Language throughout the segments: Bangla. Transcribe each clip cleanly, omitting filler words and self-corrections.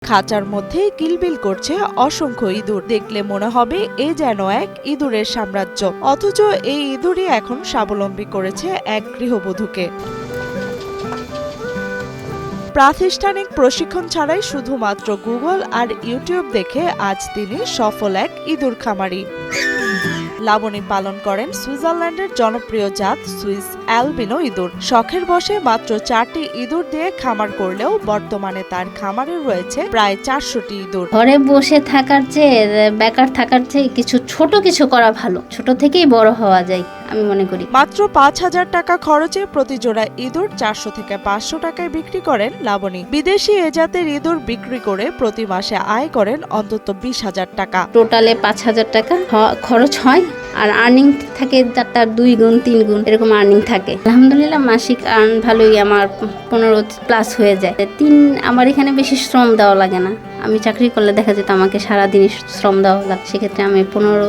খাঁচার মধ্যে কিলবিল করছে অসংখ্য ইঁদুর। দেখলে মনে হবে এ যেন এক ইঁদুরের সাম্রাজ্য, অথচ এই ইঁদুরই এখন স্বাবলম্বী করেছে এক গৃহবধূকে। প্রাতিষ্ঠানিক প্রশিক্ষণ ছাড়াই শুধুমাত্র গুগল আর ইউটিউব দেখে আজ তিনি সফল এক ইঁদুর খামারি। লাবণী পালন করেন সুইজারল্যান্ডের জনপ্রিয় জাত সুইস অ্যালবিনো ইঁদুর। শখের বশে মাত্র 4টি ইঁদুর দিয়ে খামার করলেও বর্তমানে তার খামারে রয়েছে প্রায় 400টি ইঁদুর। ঘরে বসে থাকার চেয়ে বেকার থাকার চেয়ে ছোট কিছু করা ভালো। ছোট থেকেই বড় হওয়া যায় আমি মনে করি। মাত্র 5,000 টাকা খরচে প্রতি জোড়া ইঁদুর 400 থেকে 500 টাকায় বিক্রি করেন লাবণী। বিদেশি এ জাতের ইঁদুর বিক্রি করে প্রতি মাসে আয় করেন অন্তত 20,000 টাকা। টোটালে 5,000 টাকা খরচ হয়, আর আর্নিং থাকে তার 2 গুণ 3 গুণ এরকম আর্নিং থাকে। আলহামদুলিল্লাহ মাসিক আর্ন ভালোই, আমার 15+ হয়ে যায়। আমার এখানে বেশি শ্রম দেওয়া লাগে না। আমি চাকরি করলে দেখা যেত আমাকে সারাদিনই শ্রম দেওয়া লাগে, সেক্ষেত্রে আমি 15,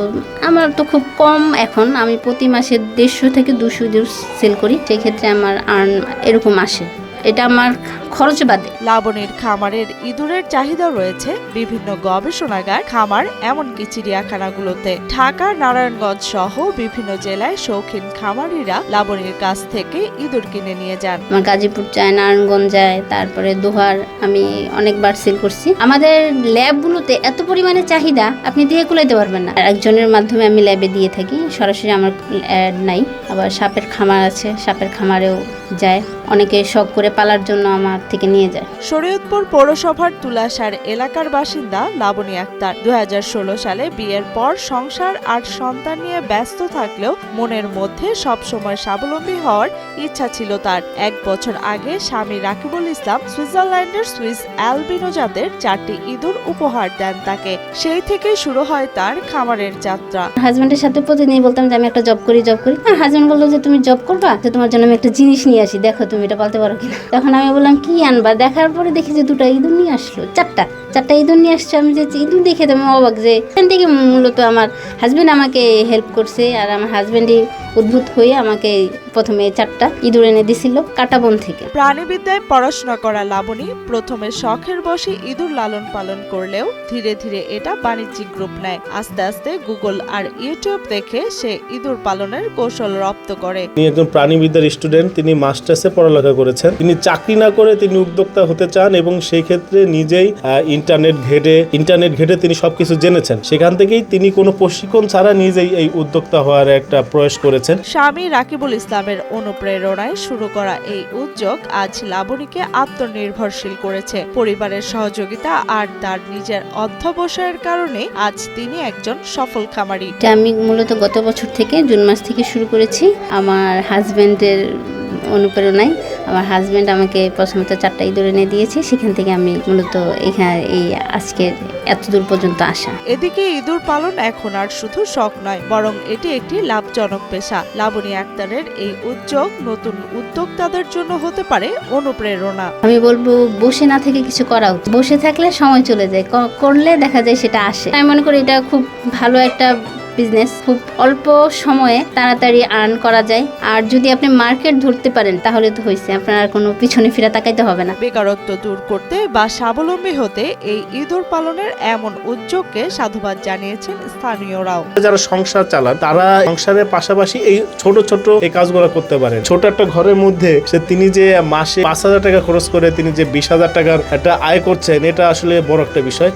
আমার তো খুব কম এখন, আমি প্রতি মাসে 150 থেকে 200 ইঁদুর সেল করি, সেক্ষেত্রে আমার আর্ন এরকম আসে। এটা আমার খরচ বাদে। লাবণীর খামারের ইঁদুরের চাহিদা রয়েছে বিভিন্ন গবেষণাগার, খামার, এমনকি চিড়িয়াখানাগুলোতে। ঢাকা, নারায়ণগঞ্জ সহ বিভিন্ন জেলায় শৌখিন খামারিরা লাবণীর কাছ থেকে ইঁদুর কিনে নিয়ে যান। আমার গাজীপুর যায়, নারায়ণগঞ্জ যায়, তারপরে দোহার আমি অনেকবার সেল করছি। আমাদের ল্যাবগুলোতে এত পরিমাণে চাহিদা আপনি দিয়ে কুলাইতে পারবেন না। একজনের মাধ্যমে আমি ল্যাবে দিয়ে থাকি, সরাসরি আমার অ্যাড নাই। আবার সাপের খামার আছে, সাপের খামারেও যায়, অনেকে শখ করে পালার জন্য আমার থেকে নিয়ে যায়। শরীয়তপুর পৌরসভার তুলাসার এলাকার বাসিন্দা লাবণী আক্তার 2016 সালে বিয়ের পর সংসার আর সন্তান নিয়ে ব্যস্ত থাকলেও মনের মধ্যে সবসময় স্বাবলম্বী হওয়ার ইচ্ছা ছিল তার। 1 বছর আগে স্বামী রাকিবুল ইসলাম সুইজারল্যান্ডের সুইস অ্যালবিনো জাতের 4টি ইঁদুর উপহার দেন তাকে। সেই থেকেই শুরু হয় তার খামারের যাত্রা। হাজবেন্ডের সাথে প্রতিদিন বলতাম যে আমি একটা জব করি। আর হাজবেন্ড বললো যে তুমি জব করবা, যে তোমার জন্য আমি একটা জিনিস নিয়ে আসি, দেখো তুমি এটা পালতে পারো কিনা। তখন আমি বললাম কি আনবা? দেখার পরে দেখি যে 2টা ইঁদুর নিয়ে আসলো, 4টা ইঁদুর নিয়ে আসছে। আমি যে ইঁদুর দেখে তো আমি অবাক, যে এখান থেকে মূলত আমার হাজবেন্ড আমাকে হেল্প করছে, আর আমার হাজবেন্ডই উদ্ভূত হয়ে আমাকে প্রথমে 4টা ইঁদুর এনে দিছিল কাটাবন থেকে। প্রাণীবিদ্যায় পড়াশোনা করা লাবণী প্রথমে শখের বশে ইঁদুর লালন পালন করলেও ধীরে ধীরে এটা বাণিজ্যিক রূপ নেয়। আস্তে আস্তে গুগল আর ইউটিউব দেখে সে ইঁদুর পালনের কৌশল রপ্ত করে। তিনি একজন প্রাণীবিদ্যার স্টুডেন্ট, তিনি মাস্টার্সে পড়ালেখা করেছেন। তিনি চাকরি না করে তিনি উদ্যোক্তা হতে চান এবং সেই ক্ষেত্রে নিজেই ইন্টারনেট ঘেটে তিনি সবকিছু জেনেছেন। সেখান থেকেই তিনি কোনো প্রশিক্ষণ ছাড়া নিজেই এই উদ্যোক্তা হওয়ার একটা প্রয়াস করেছেন। স্বামী রাকিবুল ইসলামের অনুপ্রেরণায় শুরু করা এই উদ্যোগ আজ লাবণীকে আত্মনির্ভরশীল করেছে। পরিবারের সহযোগিতা আর তার নিজের অধ্যবসায়ের কারণে আজ তিনি একজন সফল খামারি। আমি মূলত গত বছর থেকে জুন মাস থেকে শুরু করেছি। আমার হাজবেন্ডের অনুপ্রেরণায় আমার হাজবেন্ড আমাকে প্রথমত 4টা ইঁদুর এনে দিয়েছে, সেখান থেকে আমি মূলত এই আজকে এত দূর পর্যন্ত আসা। এদিকে ইঁদুর পালন এখন আর শুধু শখ নয়, বরং এটি একটি লাভজনক পেশা। লাবণী আক্তারের এই উদ্যোগ নতুন উদ্যোক্তাদের জন্য হতে পারে অনুপ্রেরণা। আমি বলবো বসে না থেকে কিছু করা উচিত। বসে থাকলে সময় চলে যায়, করলে দেখা যায় সেটা আসে। আমি মনে করি এটা খুব ভালো একটা বিজনেস, খুব অল্প সময়ে তাড়াতাড়ি আর্ন করা যায়। আর যদি আপনি মার্কেট ধরতে পারেন তাহলে তো হয়েছে, আপনার আর কোনো পিছনে ফিরে তাকাইতে হবে না। বেকারত্ব দূর করতে বা স্বাবলম্বী হতে এই ইঁদুর পালনের এমন উদ্যোগকে সাধুবাদ জানিয়েছেন স্থানীয়রাও। যারা সংসার চালান তারা সংসারের পাশাপাশি এই ছোট ছোট এই কাজগুলো করতে পারেন। ছোট একটা ঘরের মধ্যে তিনি যে মাসে 5,000 টাকা খরচ করে তিনি যে 20,000 টাকার একটা আয় করছেন, এটা আসলে বড় একটা বিষয়।